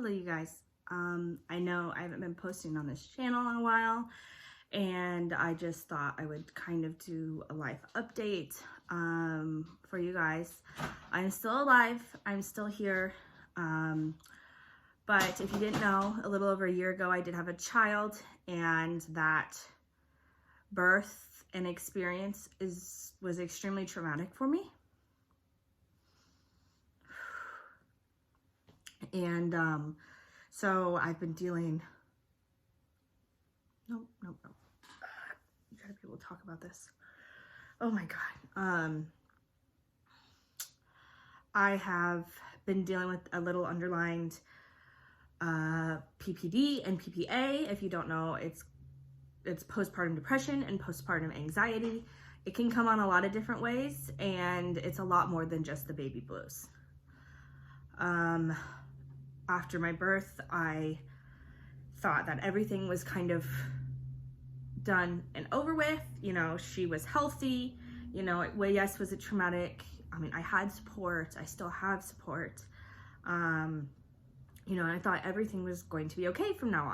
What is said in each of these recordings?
Hello you guys. I know I haven't been posting on this channel in a while, and I just thought I would kind of do a life update for you guys. I'm still alive, I'm still here, but if you didn't know, a little over a year ago I did have a child, and that birth and experience was extremely traumatic for me. And so I've been dealing, nope. You gotta be able to talk about this. Oh my God. I have been dealing with a little underlined PPD and PPA. If you don't know, it's postpartum depression and postpartum anxiety. It can come on a lot of different ways, and it's a lot more than just the baby blues. After my birth, I thought that everything was kind of done and over with. You know, she was healthy. You know, yes, was it traumatic? I mean, I had support. I still have support. You know, and I thought everything was going to be okay from now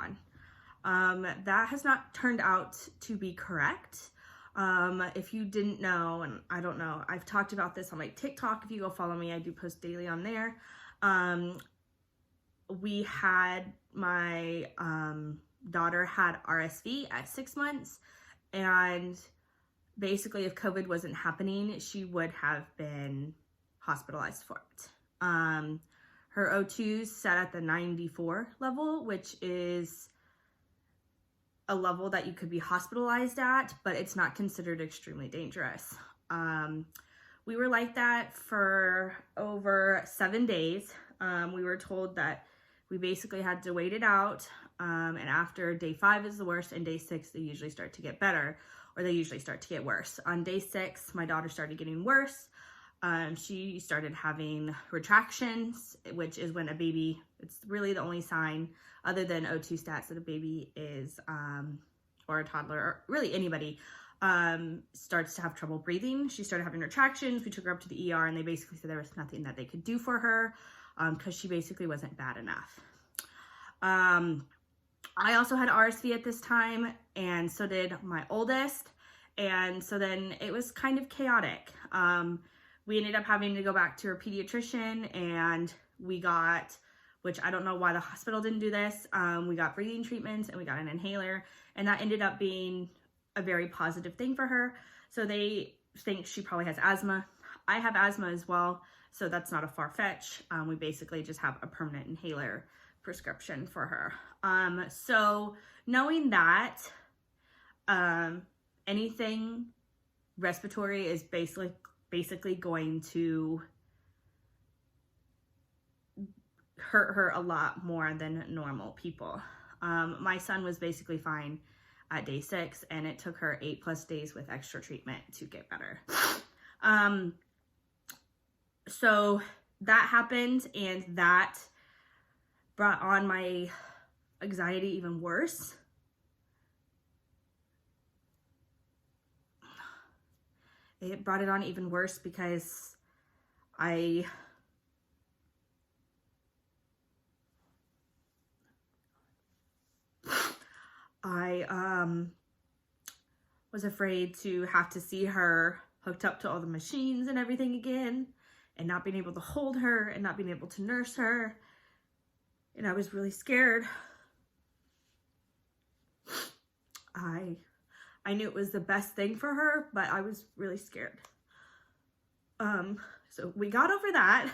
on. That has not turned out to be correct. If you didn't know, and I don't know, I've talked about this on my TikTok. If you go follow me, I do post daily on there. We had, my daughter had RSV at 6 months, and basically if COVID wasn't happening, she would have been hospitalized for it. Her O2s set at the 94 level, which is a level that you could be hospitalized at, but it's not considered extremely dangerous. We were like that for over 7 days. We were told that we basically had to wait it out, and after day 5 is the worst, and day 6 they usually start to get better, or they usually start to get worse. On day 6, my daughter started getting worse. She started having retractions, which is when a baby, it's really the only sign other than O2 stats that a baby is, or a toddler, or really anybody, starts to have trouble breathing. She started having retractions. We took her up to the ER, and they basically said there was nothing that they could do for her, because she basically wasn't bad enough. I also had RSV at this time, and so did my oldest, and so then it was kind of chaotic. We ended up having to go back to her pediatrician, and we got, which I don't know why the hospital didn't do this, we got breathing treatments, and we got an inhaler, and that ended up being a very positive thing for her. So they think she probably has asthma. I have asthma as well, so that's not a far fetch. We basically just have a permanent inhaler prescription for her. So knowing that anything respiratory is basically going to hurt her a lot more than normal people. My son was basically fine at day 6, and it took her 8+ days with extra treatment to get better. So that happened, and that brought on my anxiety even worse. It brought it on even worse because I was afraid to have to see her hooked up to all the machines and everything again, and not being able to hold her and not being able to nurse her. And I was really scared. I knew it was the best thing for her, but I was really scared. So we got over that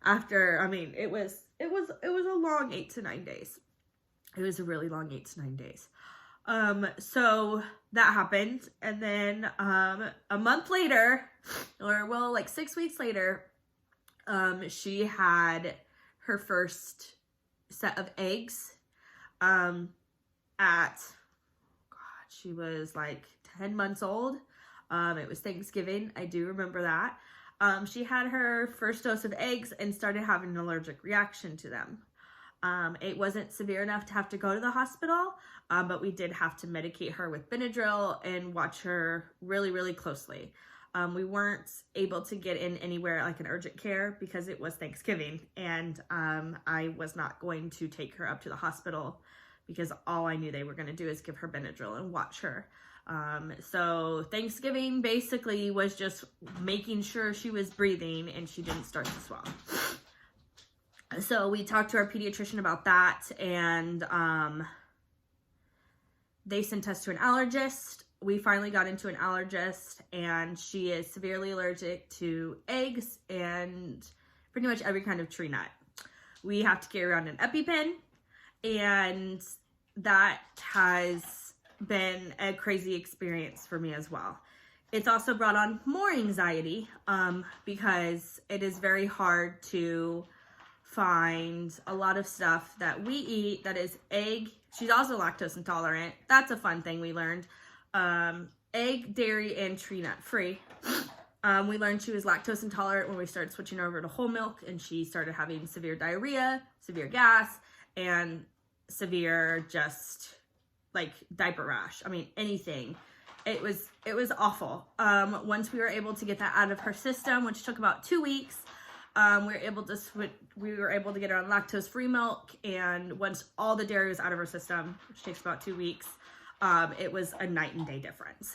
after, I mean, it was a long 8 to 9 days. It was a really long 8 to 9 days. So that happened. And then, a month later, or well, like 6 weeks later, she had her first set of eggs, she was like 10 months old. It was Thanksgiving. I do remember that. She had her first dose of eggs and started having an allergic reaction to them. It wasn't severe enough to have to go to the hospital, but we did have to medicate her with Benadryl and watch her really, really closely. We weren't able to get in anywhere like an urgent care because it was Thanksgiving, and I was not going to take her up to the hospital because all I knew they were going to do is give her Benadryl and watch her. So Thanksgiving basically was just making sure she was breathing and she didn't start to swell. So we talked to our pediatrician about that, and they sent us to an allergist. We finally got into an allergist, and she is severely allergic to eggs and pretty much every kind of tree nut. We have to carry around an EpiPen, and that has been a crazy experience for me as well. It's also brought on more anxiety because it is very hard to find a lot of stuff that we eat that is egg. She's also lactose intolerant. That's a fun thing we learned. Egg, dairy, and tree nut free. We learned she was lactose intolerant when we started switching over to whole milk, and she started having severe diarrhea, severe gas, and severe just like diaper rash. I mean, anything. It was awful. Once we were able to get that out of her system, which took about 2 weeks, we were able to get her on lactose free milk, and once all the dairy was out of her system, which takes about 2 weeks, it was a night and day difference.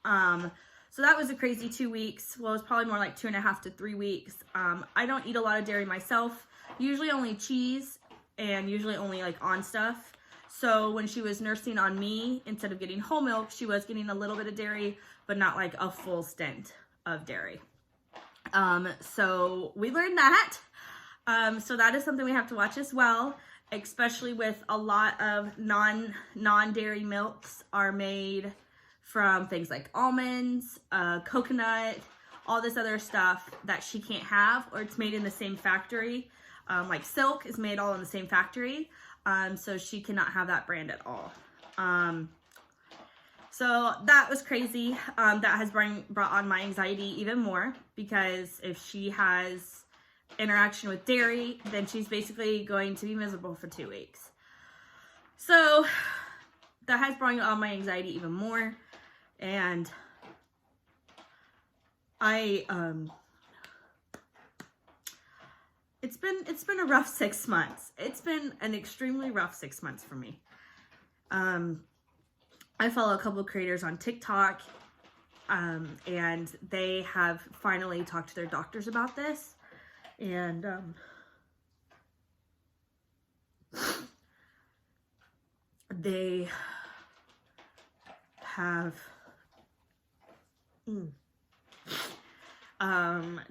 So that was a crazy 2 weeks. Well, it was probably more like 2.5 to 3 weeks. I don't eat a lot of dairy myself, usually only cheese, and usually only like on stuff. So when she was nursing on me, instead of getting whole milk, she was getting a little bit of dairy, but not like a full stint of dairy. So we learned that. So that is something we have to watch as well, especially with a lot of non-dairy milks are made from things like almonds, coconut, all this other stuff that she can't have, or it's made in the same factory. Like Silk is made all in the same factory. So she cannot have that brand at all. So that was crazy. That has brought on my anxiety even more, because if she has interaction with dairy, then she's basically going to be miserable for 2 weeks. So that has brought on my anxiety even more. And it's been a rough 6 months. It's been an extremely rough 6 months for me. I follow a couple of creators on TikTok, and they have finally talked to their doctors about this, and they have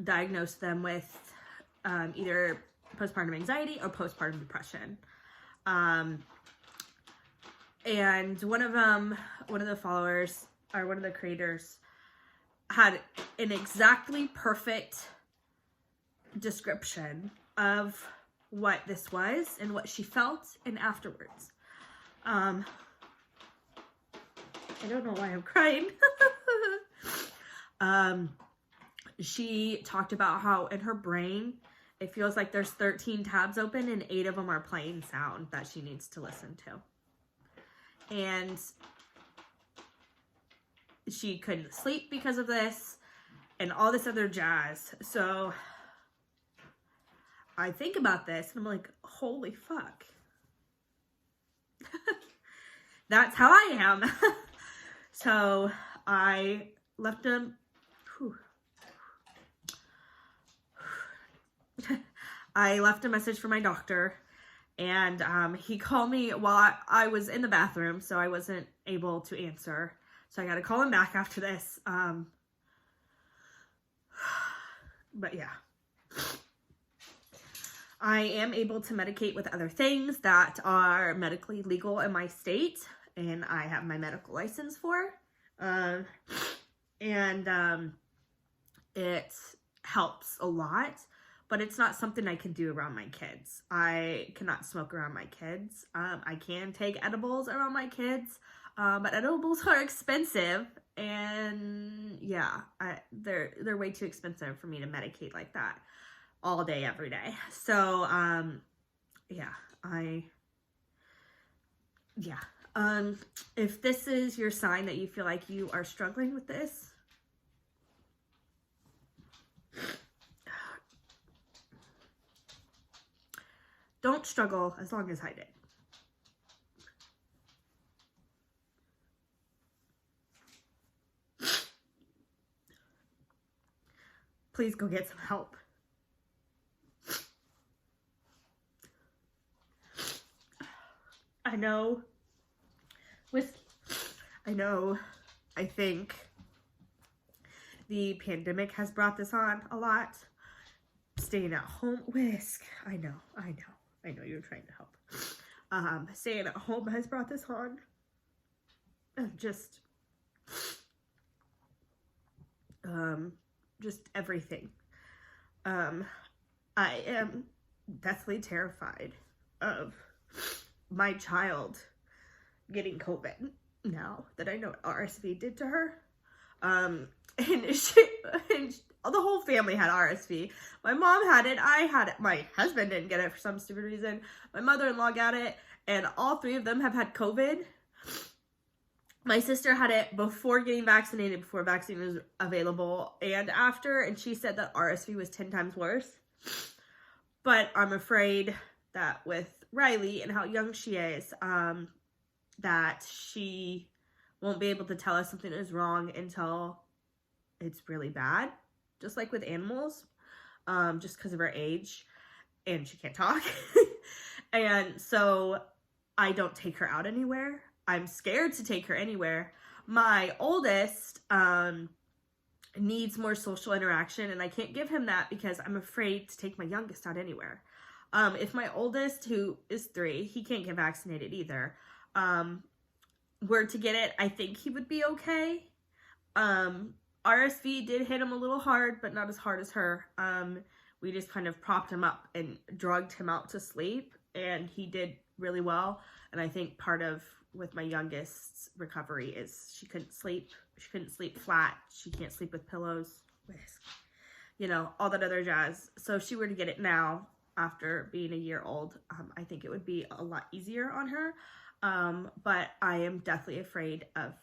diagnosed them with either postpartum anxiety or postpartum depression. And one of the followers, or one of the creators, had an exactly perfect description of what this was and what she felt and afterwards. I don't know why I'm crying. She talked about how in her brain, it feels like there's 13 tabs open and 8 of them are playing sound that she needs to listen to. And she couldn't sleep because of this and all this other jazz. So I think about this and I'm like, holy fuck. That's how I am. So I left a message for my doctor, and he called me while I was in the bathroom, so I wasn't able to answer. So I got to call him back after this. But yeah. I am able to medicate with other things that are medically legal in my state, and I have my medical license for. It helps a lot. But it's not something I can do around my kids. I cannot smoke around my kids. I can take edibles around my kids, but edibles are expensive, and yeah, they're way too expensive for me to medicate like that all day, every day. So, if this is your sign that you feel like you are struggling with this, don't struggle as long as I did. Please go get some help. I know whiskey. I think the pandemic has brought this on a lot. Staying at home, whisk. I know you're trying to help. Staying at home has brought this on. Just everything. I am deathly terrified of my child getting COVID now that I know what RSV did to her. And the whole family had RSV. My mom had it, I had it, my husband didn't get it for some stupid reason. My mother-in-law got it, and all three of them have had COVID. My sister had it before getting vaccinated, before vaccine was available, and after, and she said that RSV was 10 times worse. But I'm afraid that with Riley and how young she is, that she won't be able to tell us something is wrong until it's really bad. Just like with animals, just because of her age, and she can't talk. And so I don't take her out anywhere. I'm scared to take her anywhere. My oldest needs more social interaction, and I can't give him that because I'm afraid to take my youngest out anywhere. If my oldest, who is 3, he can't get vaccinated either, were to get it, I think he would be okay. RSV did hit him a little hard, but not as hard as her. We just kind of propped him up and drugged him out to sleep, and he did really well. And I think part of with my youngest's recovery is she couldn't sleep. She couldn't sleep flat. She can't sleep with pillows, all that other jazz. So if she were to get it now, after being a year old, I think it would be a lot easier on her. But I am deathly afraid of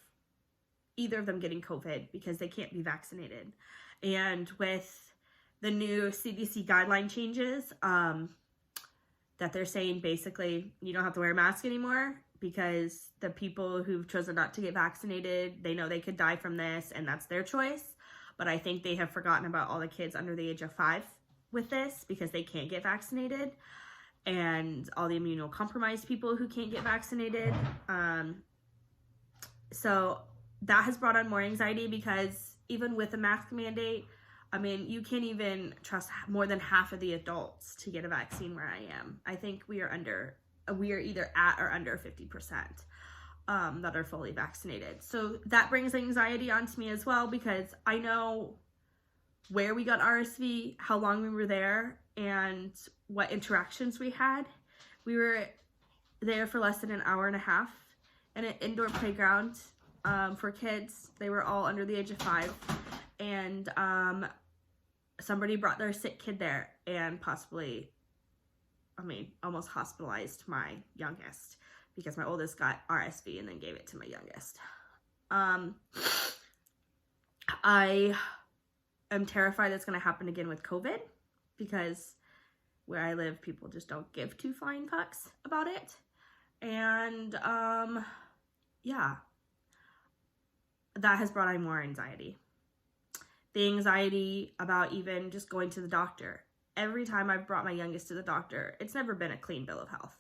either of them getting COVID because they can't be vaccinated. And with the new CDC guideline changes, that they're saying basically you don't have to wear a mask anymore because the people who've chosen not to get vaccinated, they know they could die from this and that's their choice. But I think they have forgotten about all the kids under the age of 5 with this because they can't get vaccinated, and all the immunocompromised people who can't get vaccinated. So that has brought on more anxiety because even with a mask mandate, I mean, you can't even trust more than half of the adults to get a vaccine where I am. I think we are either at or under 50% that are fully vaccinated. So that brings anxiety onto me as well because I know where we got RSV, how long we were there, and what interactions we had. We were there for less than an hour and a half in an indoor playground for kids. They were all under the age of 5, and somebody brought their sick kid there and almost hospitalized my youngest because my oldest got RSV and then gave it to my youngest. I am terrified it's going to happen again with COVID because where I live, people just don't give 2 flying fucks about it. And yeah, that has brought on more anxiety. The anxiety about even just going to the doctor. Every time I've brought my youngest to the doctor, it's never been a clean bill of health.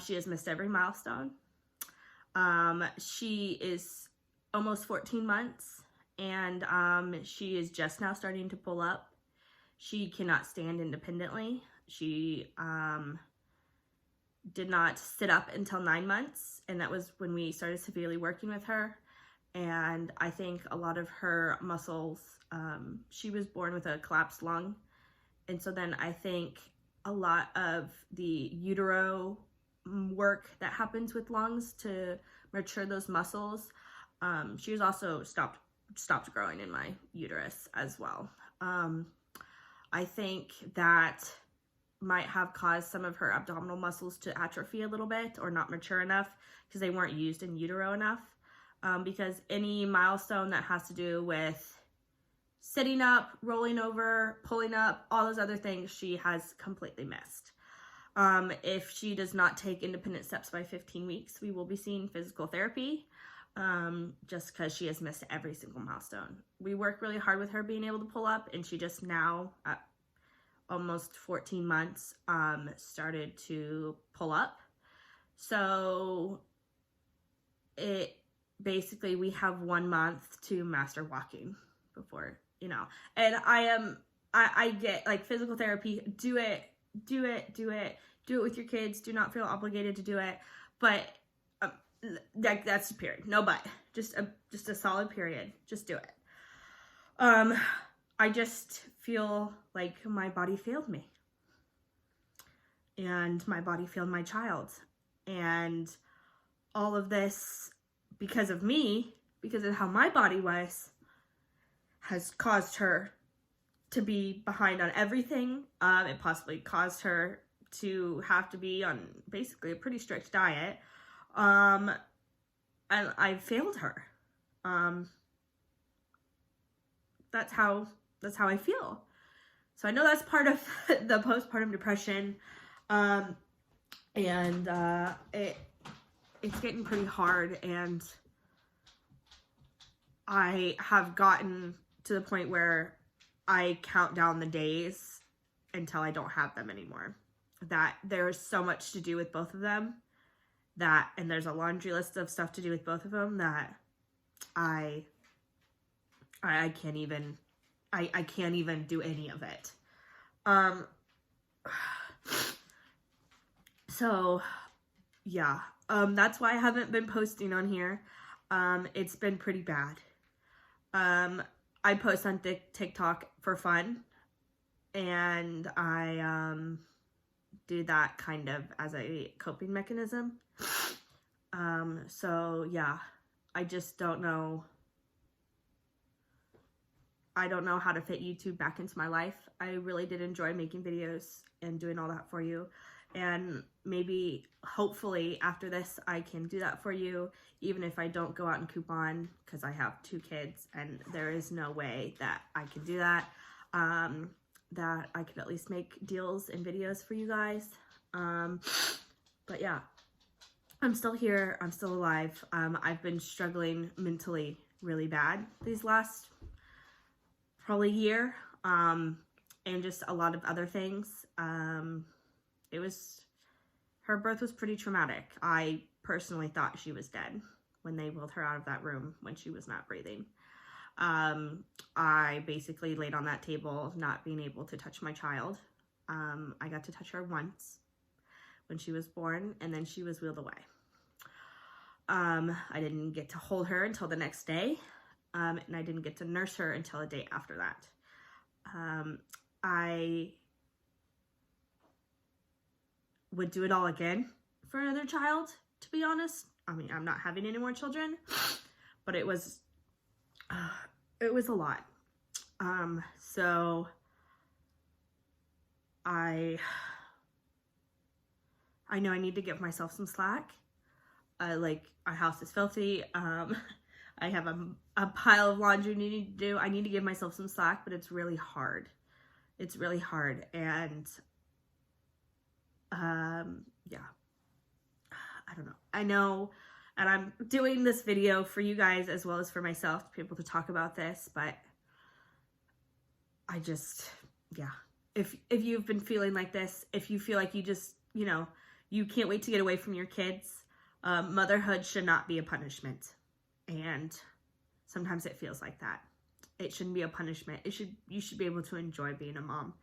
She has missed every milestone. She is almost 14 months, and she is just now starting to pull up. She cannot stand independently. She did not sit up until 9 months, and that was when we started severely working with her. And I think a lot of her muscles, she was born with a collapsed lung. And so then I think a lot of the utero work that happens with lungs to mature those muscles, she was also stopped growing in my uterus as well. I think that might have caused some of her abdominal muscles to atrophy a little bit or not mature enough because they weren't used in utero enough. Because any milestone that has to do with sitting up, rolling over, pulling up, all those other things she has completely missed. If she does not take independent steps by 15 weeks, we will be seeing physical therapy, just because she has missed every single milestone. We work really hard with her being able to pull up, and she just now, at almost 14 months, started to pull up. So it basically, we have 1 month to master walking before, you know, and I get, like, physical therapy, do it with your kids. Do not feel obligated to do it, but that's a period. No, but just a solid period. Just do it. I just feel like my body failed me, and my body failed my child, and all of this, because of me, because of how my body was, has caused her to be behind on everything. It possibly caused her to have to be on basically a pretty strict diet. And I failed her. That's how I feel. So I know that's part of the postpartum depression. It's getting pretty hard, and I have gotten to the point where I count down the days until I don't have them anymore. That there's so much to do with both of them, and there's a laundry list of stuff to do with both of them, that I can't even do any of it. So yeah, that's why I haven't been posting on here. It's been pretty bad. I post on TikTok for fun, and I do that kind of as a coping mechanism. So yeah, I just don't know. I don't know how to fit YouTube back into my life. I really did enjoy making videos and doing all that for you. And maybe, hopefully, after this, I can do that for you, even if I don't go out and coupon, because I have 2 kids, and there is no way that I can do that. That I could at least make deals and videos for you guys. But yeah, I'm still here. I'm still alive. I've been struggling mentally really bad these last probably year, and just a lot of other things. Her birth was pretty traumatic. I personally thought she was dead when they wheeled her out of that room when she was not breathing. I basically laid on that table, not being able to touch my child. I got to touch her once when she was born, and then she was wheeled away. I didn't get to hold her until the next day, and I didn't get to nurse her until a day after that. I would do it all again for another child, to be honest. I mean, I'm not having any more children, but it was a lot. So I know I need to give myself some slack. Like, our house is filthy. I have a pile of laundry I need to do. I need to give myself some slack, but it's really hard. It's really hard. And yeah, I don't know. I know, and I'm doing this video for you guys as well as for myself to be able to talk about this, but I just, yeah. If you've been feeling like this, if you feel like you just, you know, you can't wait to get away from your kids, motherhood should not be a punishment. And sometimes it feels like that. It shouldn't be a punishment. You should be able to enjoy being a mom.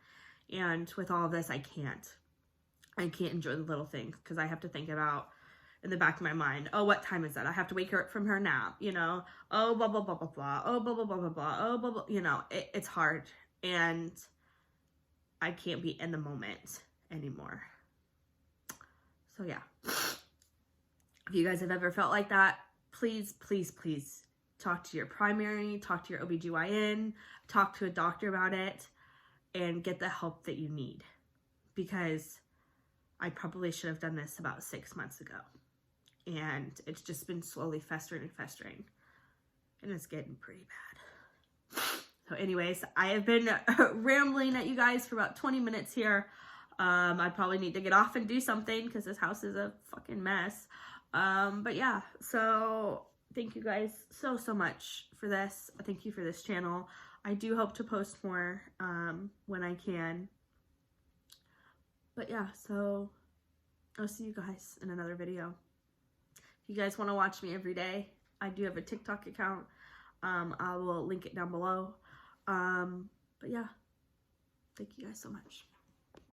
And with all of this, I can't enjoy the little things, because I have to think about, in the back of my mind, oh, what time is that? I have to wake her up from her nap, you know, oh, blah, blah, blah, blah, blah, oh, blah, blah, blah, blah, blah, oh, blah, blah, you know, it's hard, and I can't be in the moment anymore. So yeah, if you guys have ever felt like that, please, please, please talk to your primary, talk to your OBGYN, talk to a doctor about it, and get the help that you need, because I probably should have done this about 6 months ago, and it's just been slowly festering and festering, and it's getting pretty bad. So anyways, I have been rambling at you guys for about 20 minutes here. I probably need to get off and do something because this house is a fucking mess. But yeah, so thank you guys so much for this. Thank you for this channel. I do hope to post more when I can. But yeah, so I'll see you guys in another video. If you guys want to watch me every day, I do have a TikTok account. I will link it down below. But yeah, thank you guys so much.